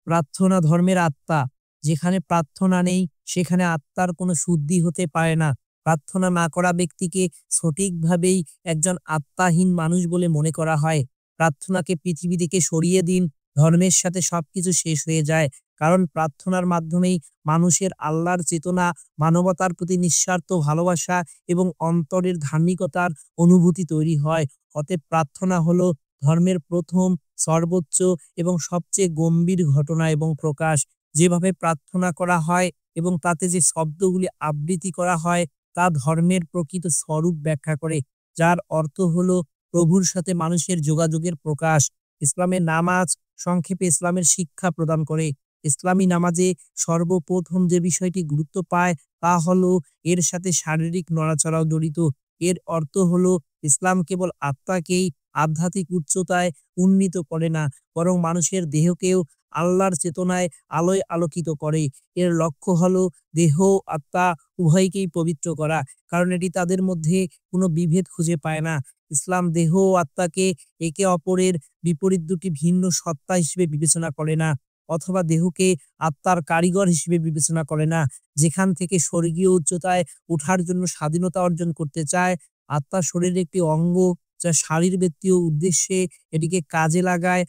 প্রার্থনা ধর্মের আত্মা। যেখানে প্রার্থনা নেই সেখানে আত্মার কোনো শুদ্ধি হতে পারে না। প্রার্থনা না করা ব্যক্তিকে সঠিকভাবেই একজন আত্মাহীন মানুষ বলে মনে করা হয়। প্রার্থনাকে পৃথিবী থেকে সরিয়ে দিন, ধর্মের সাথে সবকিছু শেষ হয়ে যায়। কারণ প্রার্থনার মাধ্যমেই মানুষের আল্লাহর চেতনা, মানবতার প্রতি নিঃস্বার্থ ভালোবাসা এবং অন্তরের ধার্মিকতার অনুভূতি তৈরি হয়। অতএব প্রার্থনা হলো ধর্মের প্রথম, সর্বোচ্চ এবং সবচেয়ে গম্ভীর ঘটনা এবং প্রকাশ। যেভাবে প্রার্থনা করা হয় এবং তাতে যে শব্দগুলি আবৃত্তি করা হয় তা ধর্মের প্রকৃত স্বরূপ ব্যাখ্যা করে, যার অর্থ হলো প্রভুর সাথে মানুষের যোগাযোগের প্রকাশ। ইসলামের নামাজ সংক্ষেপে ইসলামের শিক্ষা প্রদান করে। ইসলামী নামাজে সর্বপ্রথম যে বিষয়টি গুরুত্ব পায় তা হলো এর সাথে শারীরিক নড়াচড়াও জড়িত। এর অর্থ হলো ইসলাম কেবল আত্মাকেই আধ্যাত্মিক উচ্চতায় উন্নীত করে না, বরং মানুষের দেহকেও আল্লাহর চেতনায় আলোয় আলোকিত করে। এর লক্ষ্য হলো দেহ আত্মা উভয়কেই পবিত্র করা, কারণ এটি তাদের মধ্যে কোনো বিভেদ খুঁজে পায় না। ইসলাম দেহ ও আত্মাকে একে অপরের বিপরীত দুটি ভিন্ন সত্তা হিসেবে বিবেচনা করে না, অথবা দেহকে আত্মার কারিগর হিসেবে বিবেচনা করে না। যেখান থেকে স্বর্গীয় উচ্চতায় ওঠার জন্য স্বাধীনতা অর্জন করতে চায়, আত্মা শরীরের একটি অঙ্গ যা শারীরবৃত্তীয় উদ্দেশ্যে এটিকে কাজে লাগায়।